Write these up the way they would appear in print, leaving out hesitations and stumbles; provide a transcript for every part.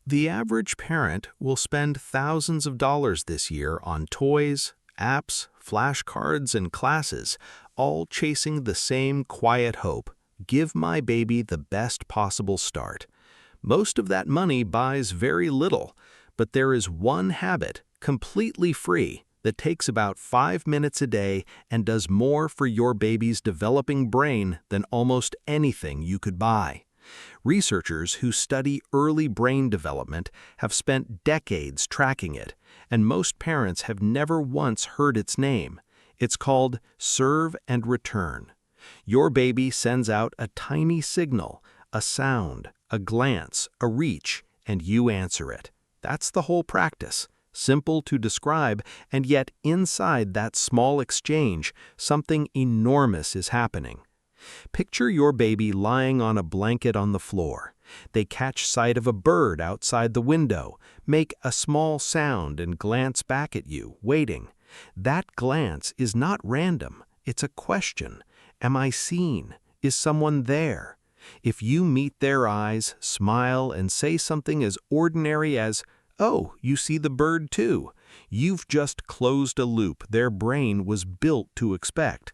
The average parent will spend thousands of dollars this year on toys, apps, flashcards, and classes, all chasing the same quiet hope: give my baby the best possible start. Most of that money buys very little, but there is one habit, completely free, that takes about 5 minutes a day and does more for your baby's developing brain than almost anything you could buy. Researchers who study early brain development have spent decades tracking it, and most parents have never once heard its name. It's called Serve and Return. Your baby sends out a tiny signal, a sound, a glance, a reach, and you answer it. That's the whole practice. Simple to describe, and yet inside that small exchange, something enormous is happening. Picture your baby lying on a blanket on the floor. They catch sight of a bird outside the window, make a small sound, and glance back at you, waiting. That glance is not random. It's a question. Am I seen? Is someone there? If you meet their eyes, smile, and say something as ordinary as, "Oh, you see the bird too," you've just closed a loop their brain was built to expect.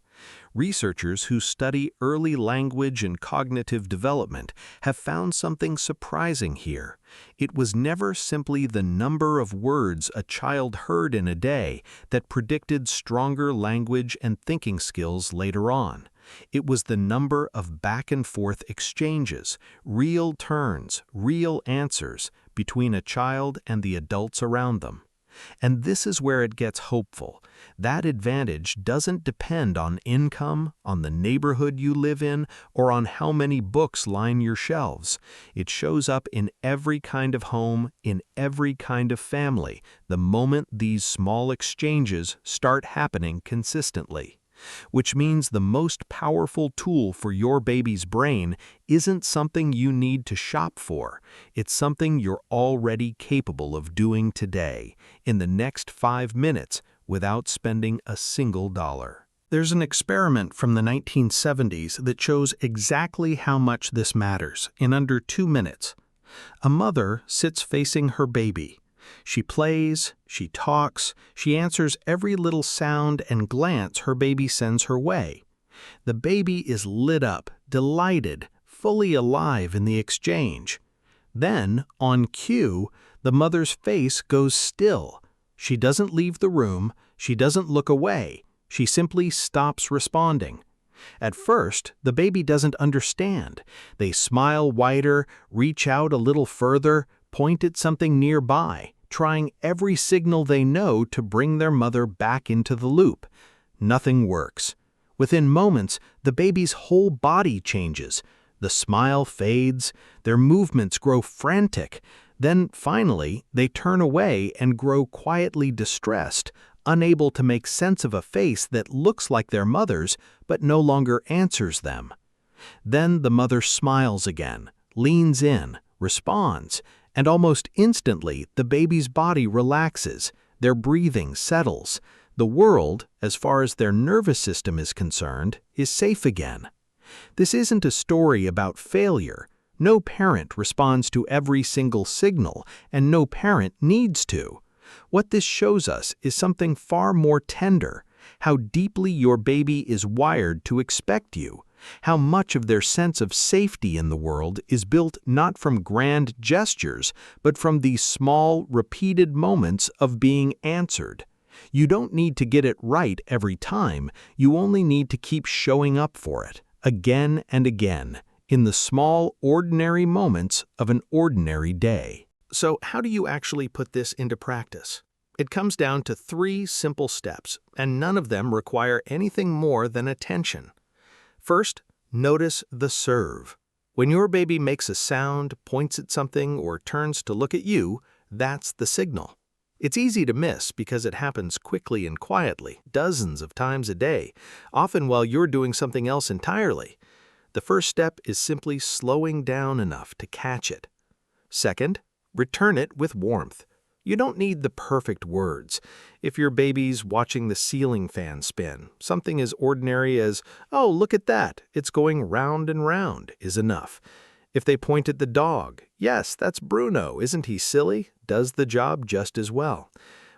Researchers who study early language and cognitive development have found something surprising here. It was never simply the number of words a child heard in a day that predicted stronger language and thinking skills later on. It was the number of back-and-forth exchanges, real turns, real answers between a child and the adults around them. And this is where it gets hopeful. That advantage doesn't depend on income, on the neighborhood you live in, or on how many books line your shelves. It shows up in every kind of home, in every kind of family, the moment these small exchanges start happening consistently. Which means the most powerful tool for your baby's brain isn't something you need to shop for. It's something you're already capable of doing today, in the next 5 minutes, without spending a single dollar. There's an experiment from the 1970s that shows exactly how much this matters in under 2 minutes. A mother sits facing her baby. She plays, she talks, she answers every little sound and glance her baby sends her way. The baby is lit up, delighted, fully alive in the exchange. Then, on cue, the mother's face goes still. She doesn't leave the room, she doesn't look away, she simply stops responding. At first, the baby doesn't understand. They smile wider, reach out a little further, point at something nearby, trying every signal they know to bring their mother back into the loop. Nothing works. Within moments, the baby's whole body changes. The smile fades, their movements grow frantic. Then, finally, they turn away and grow quietly distressed, unable to make sense of a face that looks like their mother's but no longer answers them. Then the mother smiles again, leans in, responds, and almost instantly the baby's body relaxes, their breathing settles. The world, as far as their nervous system is concerned, is safe again. This isn't a story about failure. No parent responds to every single signal, and no parent needs to. What this shows us is something far more tender: how deeply your baby is wired to expect you, how much of their sense of safety in the world is built not from grand gestures, but from these small, repeated moments of being answered. You don't need to get it right every time, you only need to keep showing up for it, again and again, in the small, ordinary moments of an ordinary day. So how do you actually put this into practice? It comes down to 3 simple steps, and none of them require anything more than attention. First, notice the serve. When your baby makes a sound, points at something, or turns to look at you, that's the signal. It's easy to miss because it happens quickly and quietly, dozens of times a day, often while you're doing something else entirely. The first step is simply slowing down enough to catch it. Second, return it with warmth. You don't need the perfect words. If your baby's watching the ceiling fan spin, something as ordinary as, "Oh, look at that, it's going round and round," is enough. If they point at the dog, yes, that's Bruno, isn't he silly? Does the job just as well.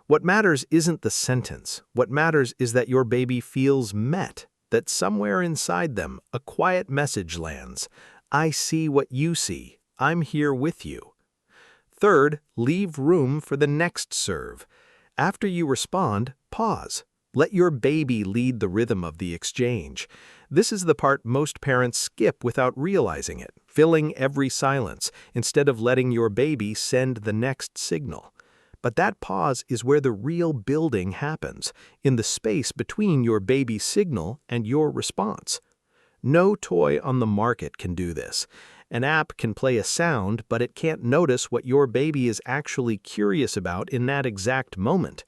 What matters isn't the sentence. What matters is that your baby feels met, that somewhere inside them a quiet message lands. I see what you see. I'm here with you. Third, leave room for the next serve. After you respond, pause. Let your baby lead the rhythm of the exchange. This is the part most parents skip without realizing it, filling every silence instead of letting your baby send the next signal. But that pause is where the real building happens, in the space between your baby's signal and your response. No toy on the market can do this. An app can play a sound, but it can't notice what your baby is actually curious about in that exact moment.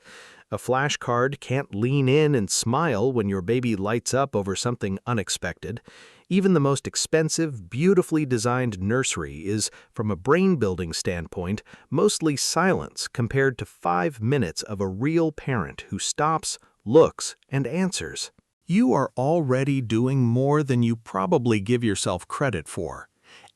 A flashcard can't lean in and smile when your baby lights up over something unexpected. Even the most expensive, beautifully designed nursery is, from a brain-building standpoint, mostly silence compared to 5 minutes of a real parent who stops, looks, and answers. You are already doing more than you probably give yourself credit for.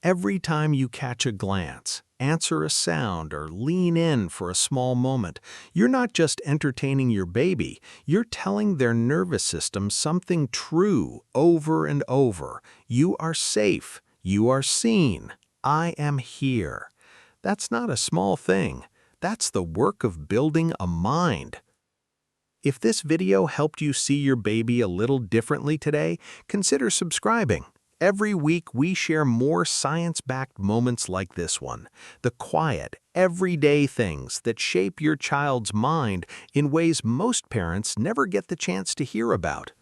Every time you catch a glance, answer a sound, or lean in for a small moment, you're not just entertaining your baby, you're telling their nervous system something true over and over. You are safe. You are seen. I am here. That's not a small thing. That's the work of building a mind. If this video helped you see your baby a little differently today, consider subscribing. Every week, we share more science-backed moments like this one, the quiet, everyday things that shape your child's mind in ways most parents never get the chance to hear about.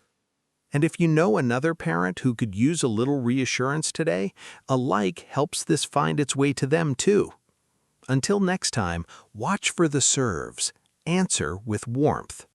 And if you know another parent who could use a little reassurance today, a like helps this find its way to them too. Until next time, watch for the serves. Answer with warmth.